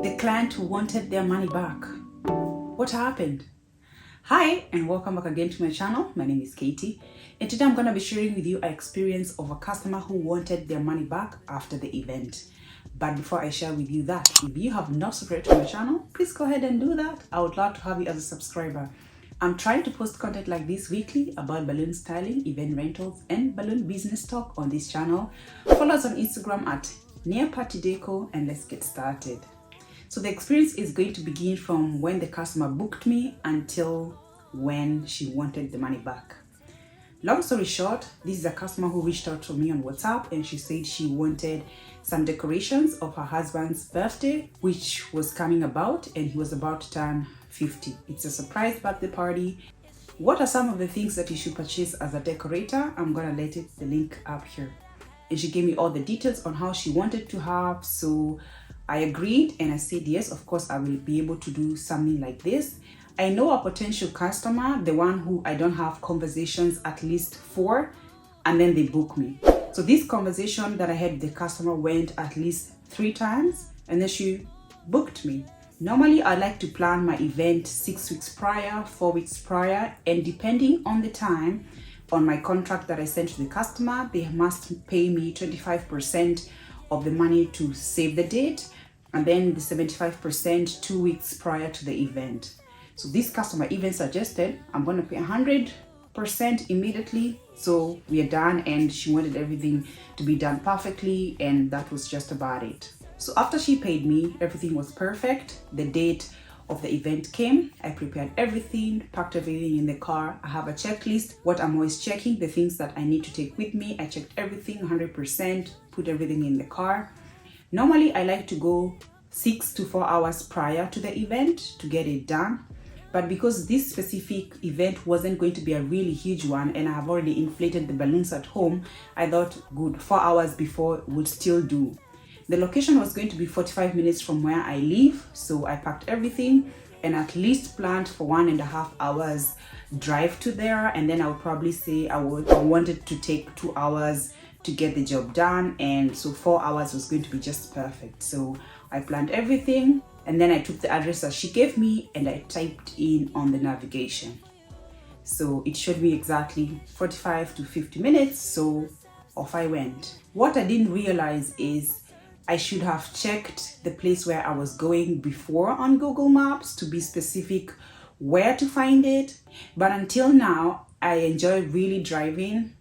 the client who wanted their money back. What happened? Hi and welcome back again to my channel. My name is Katie and today I'm going to be sharing with you an experience of a customer who wanted their money back after the event. But before I share with you that, if you have not subscribed to my channel, please go ahead and do that. I would love to have you as a subscriber. I'm trying to post content like this weekly about balloon styling, event rentals, and balloon business talk on this channel. Follow us on Instagram at nearpartydeco and let's get started. So the experience is going to begin from when the customer booked me until when she wanted the money back. Long story short, this is a customer who reached out to me on WhatsApp and she said she wanted some decorations of her husband's birthday, which was coming about and he was about to turn 50. It's a surprise birthday party. What are some of the things that you should purchase as a decorator? I'm gonna let the link up here. And she gave me all the details on how she wanted to have, so I agreed and I said yes, of course I will be able to do something like this. I know a potential customer, the one who I don't have conversations at least for, and then they book me. So this conversation that I had with the customer went at least 3 times and then she booked me. Normally I like to plan my event 6 weeks prior, 4 weeks prior, and depending on the time on my contract that I sent to the customer, they must pay me 25% of the money to save the date, and then the 75% 2 weeks prior to the event. So this customer even suggested I'm going to pay 100% immediately, so we are done, and she wanted everything to be done perfectly, and that was just about it. So after she paid me, everything was perfect. The date of the event came. I prepared everything, packed everything in the car. I have a checklist, what I'm always checking, the things that I need to take with me. I checked everything 100%, put everything in the car. Normally I like to go 6 to 4 hours prior to the event to get it done. But because this specific event wasn't going to be a really huge one and I have already inflated the balloons at home, I thought good, 4 hours before would still do. The location was going to be 45 minutes from where I live, so I packed everything and at least planned for 1.5 hours drive to there, and then I would probably say I wanted to take 2 hours to get the job done, and so 4 hours was going to be just perfect. So I planned everything and then I took the address that she gave me and I typed in on the navigation. So it showed me exactly 45 to 50 minutes, so off I went. What I didn't realize is I should have checked the place where I was going before on Google Maps to be specific where to find it. But until now, I enjoy really driving.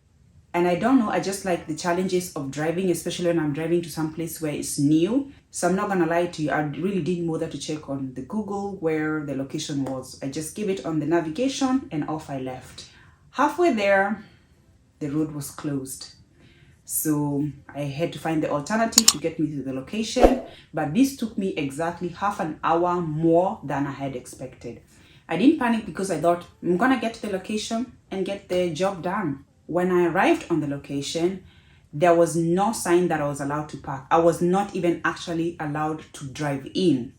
And I don't know, I just like the challenges of driving, especially when I'm driving to some place where it's new. So I'm not gonna lie to you, I really didn't bother to check on the Google where the location was. I just gave it on the navigation and off I left. Halfway there, the road was closed. So I had to find the alternative to get me to the location, but this took me exactly half an hour more than I had expected. I didn't panic because I thought I'm gonna get to the location and get the job done. When I arrived on the location, there was no sign that I was allowed to park. I was not even actually allowed to drive in.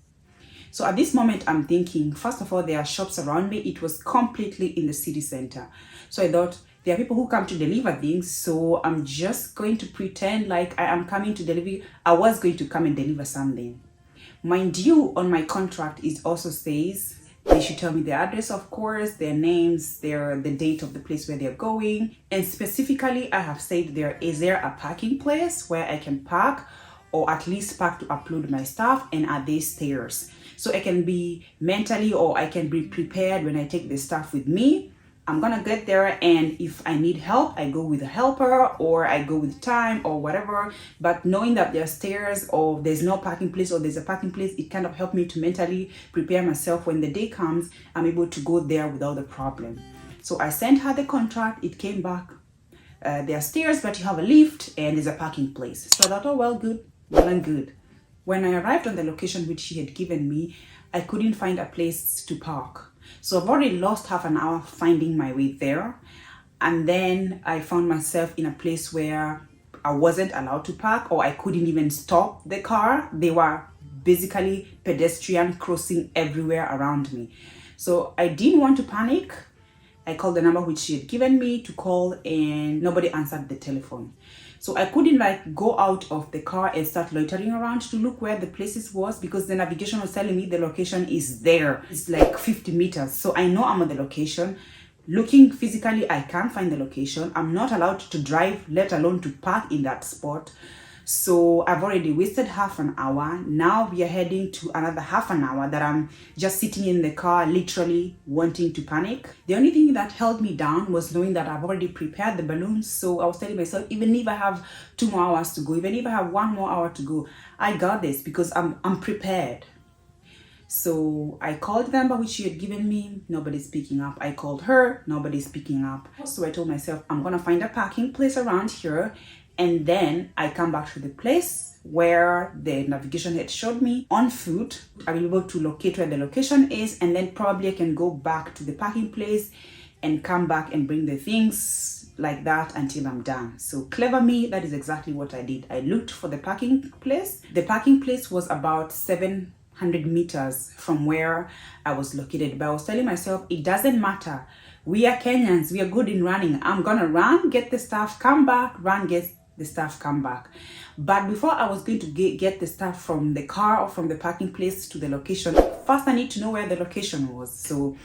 So at this moment, I'm thinking, first of all, there are shops around me. It was completely in the city center. So I thought, there are people who come to deliver things, so I'm just going to pretend like I am coming to deliver. I was going to come and deliver something. Mind you, on my contract, it also says they should tell me the address, of course, their names, the date of the place where they're going. And specifically, I have said is there a parking place where I can park, or at least park to upload my stuff, and are there stairs? So I can be mentally, or I can be prepared when I take the stuff with me. I'm gonna get there, and if I need help, I go with a helper or I go with time or whatever. But knowing that there are stairs or there's no parking place or there's a parking place, it kind of helped me to mentally prepare myself when the day comes, I'm able to go there without a problem. So I sent her the contract, it came back. There are stairs, but you have a lift and there's a parking place. So I thought, oh, well and good. When I arrived on the location which she had given me, I couldn't find a place to park. So I've already lost half an hour finding my way there. And then I found myself in a place where I wasn't allowed to park, or I couldn't even stop the car. They were basically pedestrian crossing everywhere around me. So I didn't want to panic. I called the number which she had given me to call and nobody answered the telephone. So I couldn't like go out of the car and start loitering around to look where the places was, because the navigation was telling me the location is there. It's like 50 meters. So I know I'm at the location. Looking physically, I can't find the location. I'm not allowed to drive, let alone to park in that spot. So I've already wasted half an hour. Now we are heading to another half an hour that I'm just sitting in the car, literally wanting to panic. The only thing that held me down was knowing that I've already prepared the balloons. So I was telling myself, even if I have 2 more hours to go, even if I have 1 more hour to go, I got this because I'm prepared. So I called the number which she had given me, nobody's picking up. I called her, nobody's picking up. So I told myself, I'm gonna find a parking place around here, and then I come back to the place where the navigation had showed me on foot. I'll be able to locate where the location is, and then probably I can go back to the parking place and come back and bring the things like that until I'm done. So clever me, that is exactly what I did. I looked for the parking place. The parking place was about 700 meters from where I was located, but I was telling myself, it doesn't matter. We are Kenyans, we are good in running. I'm gonna run, get the stuff, come back, run, get the stuff, come back. But before I was going to get the stuff from the car or from the parking place to the location, first I need to know where the location was. So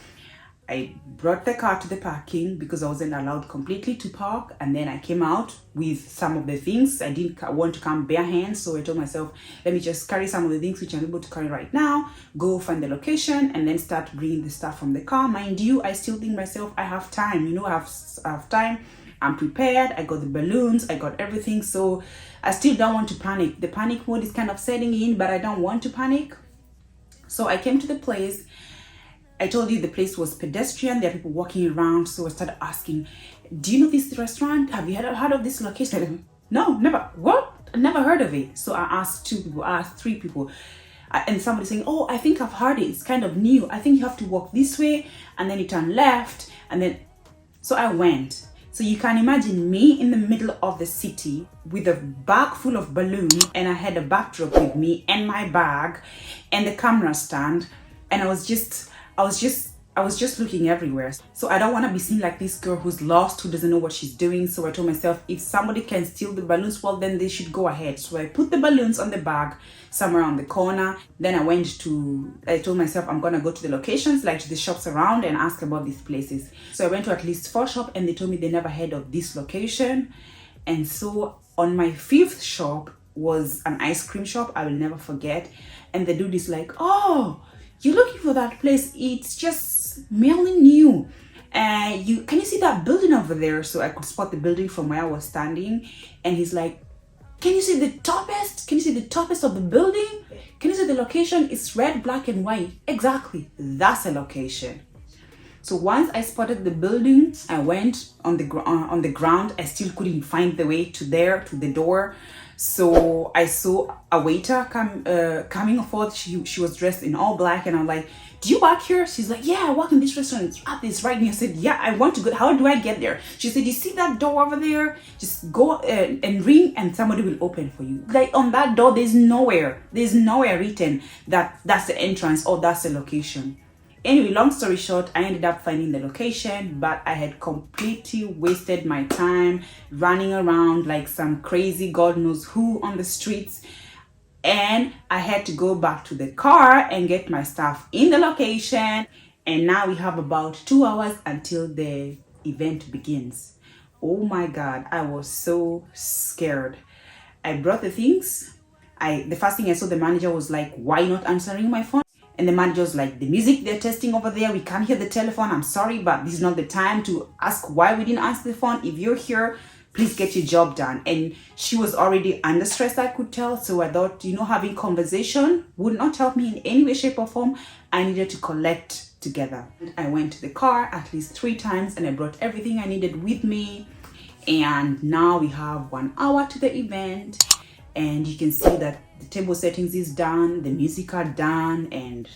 I brought the car to the parking because I wasn't allowed completely to park, and then I came out with some of the things. I didn't want to come bare hands, so I told myself, let me just carry some of the things which I'm able to carry right now, go find the location, and then start bringing the stuff from the car. Mind you, I still think myself, I have time, you know, I have time. I'm prepared, I got the balloons, I got everything, so I still don't want to panic. The panic mode is kind of setting in, but I don't want to panic. So I came to the place. I told you the place was pedestrian, there are people walking around, so I started asking, do you know this restaurant? Have you heard of this location? No, never. What? I never heard of it. So I asked 2 people, I asked 3 people. And somebody saying, oh, I think I've heard it, it's kind of new. I think you have to walk this way, and then you turn left, and then, so I went. So you can imagine me in the middle of the city with a bag full of balloons, and I had a backdrop with me and my bag and the camera stand, and I was just looking everywhere. So I don't want to be seen like this girl who's lost, who doesn't know what she's doing. So I told myself, if somebody can steal the balloons, well, then they should go ahead. So I put the balloons on the bag somewhere on the corner. Then I told myself, I'm going to go to the locations, like to the shops around, and ask about these places. So I went to at least 4 shops, and they told me they never heard of this location. And so on my 5th shop was an ice cream shop, I will never forget. And the dude is like, oh, you're looking for that place, it's just merely new. Can you see that building over there? So I could spot the building from where I was standing. And he's like, can you see the toppest? Can you see the toppest of the building? Can you see the location? It's red, black, and white. Exactly, that's a location. So once I spotted the building, I went on the ground. I still couldn't find the way to the door. So I saw a waiter coming forth. She was dressed in all black, and I'm like, do you work here? She's like, yeah, I work in this restaurant. It's right near. I said, yeah, I want to go. How do I get there? She said, you see that door over there? Just go and ring, and somebody will open for you. Like on that door, there's nowhere written that that's the entrance or that's the location. Anyway, long story short, I ended up finding the location, but I had completely wasted my time running around like some crazy God knows who on the streets. And I had to go back to the car and get my stuff in the location. And now we have about 2 hours until the event begins. Oh my God, I was so scared. I brought the things. The first thing I saw, the manager was like, why not answering my phone? And the manager was like, the music they're testing over there, we can't hear the telephone. I'm sorry, but this is not the time to ask why we didn't answer the phone. If you're here, please get your job done. And she was already under stress, I could tell. So I thought, having conversation would not help me in any way, shape, or form. I needed to collect together. I went to the car at least 3 times, and I brought everything I needed with me. And now we have 1 hour to the event. And you can see that the table settings is done, the music are done, and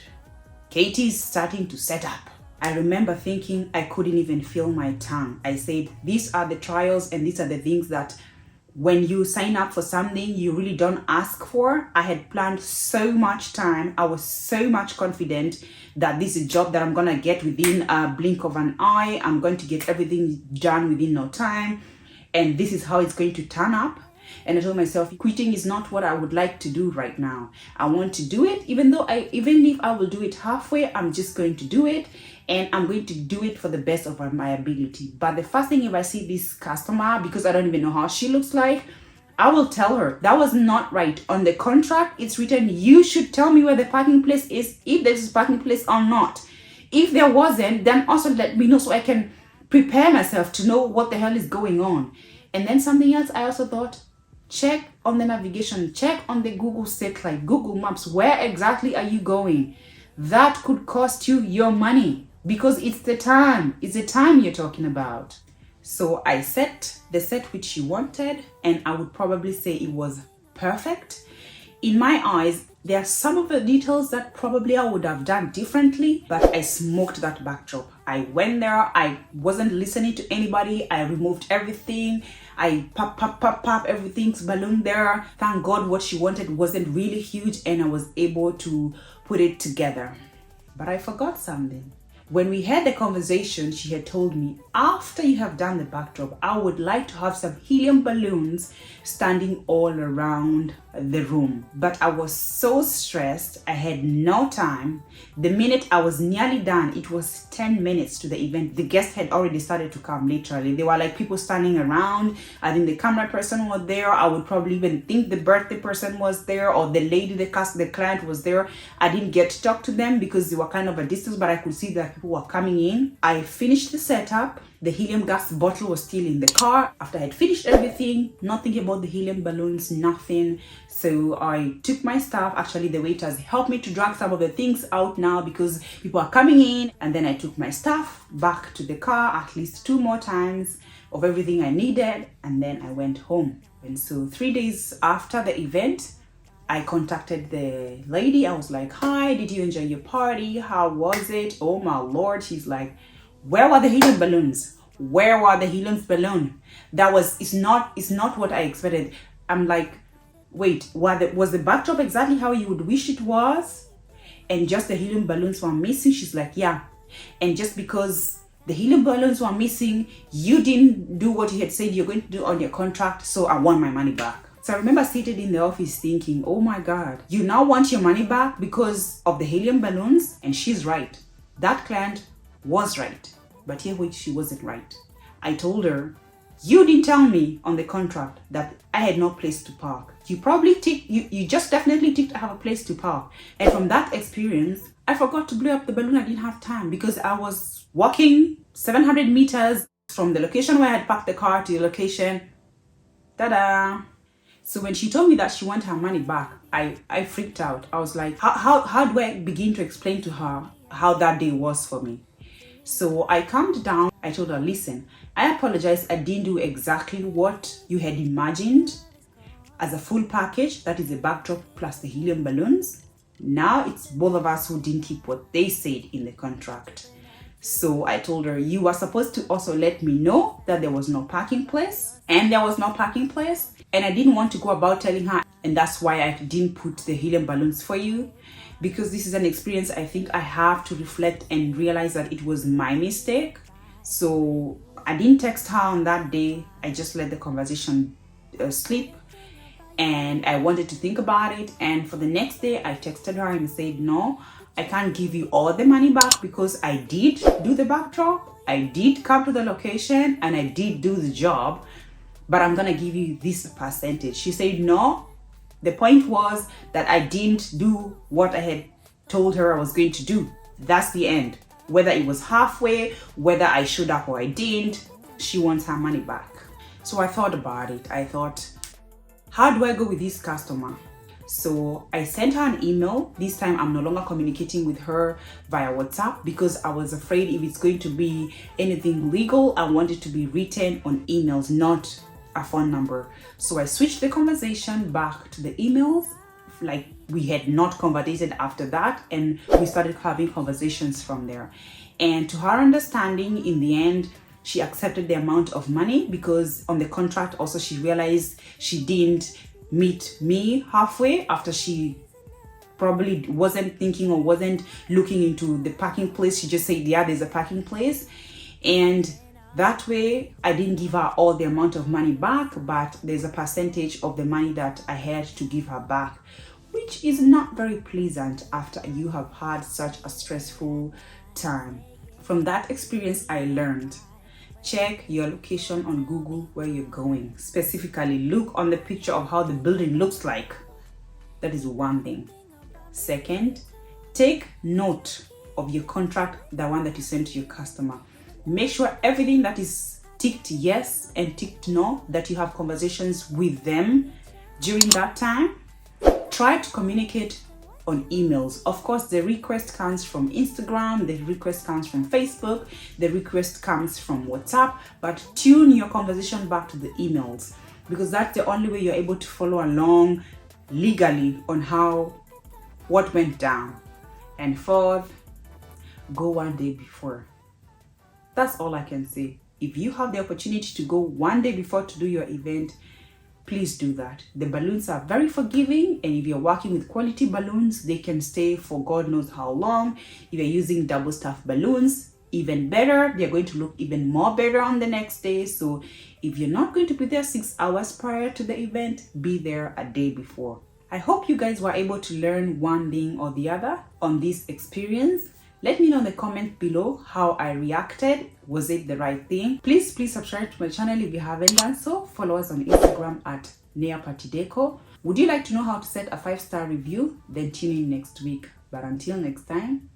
Katie's starting to set up. I remember thinking I couldn't even feel my tongue. I said, these are the trials and these are the things that when you sign up for something you really don't ask for. I had planned so much time. I was so much confident that this is a job that I'm gonna get within a blink of an eye. I'm going to get everything done within no time. And this is how it's going to turn up. And I told myself, quitting is not what I would like to do right now. I want to do it, even if I will do it halfway, I'm just going to do it, and I'm going to do it for the best of my ability. But the first thing, if I see this customer, because I don't even know how she looks like, I will tell her that was not right. On the contract, it's written, you should tell me where the parking place is, if there's a parking place or not. If there wasn't, then also let me know so I can prepare myself to know what the hell is going on. And then something else I also thought, check on the navigation, check on the Google satellite, Google Maps, where exactly are you going? That could cost you your money, because it's the time you're talking about. So I set the set which she wanted, and I would probably say it was perfect. In my eyes, there are some of the details that probably I would have done differently, but I smoked that backdrop. I went there, I wasn't listening to anybody, I removed everything, I pop everything's balloon there. Thank God what she wanted wasn't really huge, and I was able to put it together. But I forgot something. When we had the conversation, she had told me, after you have done the backdrop, I would like to have some helium balloons standing all around the room. But I was so stressed, I had no time. The minute I was nearly done, it was 10 minutes to the event. The guests had already started to come, literally. They were like people standing around. I think the camera person was there. I would probably even think the birthday person was there, or the lady, the client was there. I didn't get to talk to them because they were kind of a distance, but I could see that people were coming in. I finished the setup. The helium gas bottle was still in the car. After I had finished everything, not thinking about the helium balloons, nothing. So I took my stuff. Actually, the waiters helped me to drag some of the things out now because people are coming in. And then I took my stuff back to the car at least 2 more times of everything I needed. And then I went home. And so 3 days after the event, I contacted the lady. I was like, hi, did you enjoy your party? How was it? Oh my Lord. She's like, where were the helium balloons? Where were the helium balloons? It's not what I expected. I'm like, wait, was the backdrop exactly how you would wish it was? And just the helium balloons were missing? She's like, yeah. And just because the helium balloons were missing, you didn't do what you had said you're going to do on your contract, so I want my money back. So I remember seated in the office thinking, oh my God, you now want your money back because of the helium balloons? And she's right. That client was right. But here she wasn't right. I told her, you didn't tell me on the contract that I had no place to park. You just definitely ticked I have a place to park. And from that experience, I forgot to blow up the balloon. I didn't have time because I was walking 700 meters from the location where I had parked the car to the location. Ta-da! So when she told me that she wanted her money back, I freaked out. I was like, how do I begin to explain to her how that day was for me? So I calmed down. I told her, listen, I apologize. I didn't do exactly what you had imagined as a full package. That is the backdrop plus the helium balloons. Now it's both of us who didn't keep what they said in the contract. So I told her, you were supposed to also let me know that there was no parking place, and there was no parking place. And I didn't want to go about telling her, and that's why I didn't put the helium balloons for you. Because this is an experience I think I have to reflect and realize that it was my mistake. So I didn't text her on that day. I just let the conversation sleep, and I wanted to think about it. And for the next day, I texted her and said, no, I can't give you all the money back because I did do the backdrop. I did come to the location and I did do the job, but I'm gonna give you this percentage. She said, no. The point was that I didn't do what I had told her I was going to do. That's the end. Whether it was halfway, whether I showed up or I didn't, she wants her money back. So I thought about it. I thought, how do I go with this customer? So I sent her an email. This time I'm no longer communicating with her via WhatsApp because I was afraid if it's going to be anything legal, I want it to be written on emails, not a phone number. So I switched the conversation back to the emails, like we had not conversated after that, and we started having conversations from there. And to her understanding, in the end, she accepted the amount of money because on the contract also she realized she didn't meet me halfway after she probably wasn't thinking or wasn't looking into the parking place. She just said, yeah, there's a parking place. And That way, I didn't give her all the amount of money back, but there's a percentage of the money that I had to give her back, which is not very pleasant after you have had such a stressful time. From that experience, I learned, check your location on Google where you're going. Specifically, look on the picture of how the building looks like. That is one thing. Second, take note of your contract, the one that you send to your customer. Make sure everything that is ticked yes and ticked no, that you have conversations with them during that time. Try to communicate on emails. Of course, the request comes from Instagram, the request comes from Facebook, the request comes from WhatsApp, but tune your conversation back to the emails, because that's the only way you're able to follow along legally on what went down. And fourth, go one day before. That's all I can say. If you have the opportunity to go one day before to do your event, please do that. The balloons are very forgiving, and if you're working with quality balloons, they can stay for God knows how long. If you're using double stuffed balloons, even better. They're going to look even more better on the next day. So if you're not going to be there 6 hours prior to the event, be there a day before. I hope you guys were able to learn one thing or the other on this experience. Let me know in the comment below how I reacted. Was it the right thing? Please subscribe to my channel if you haven't done so. Follow us on Instagram at @nearpartydeco. Would you like to know how to set a 5-star review? Then tune in next week. But until next time,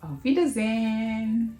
auf Wiedersehen!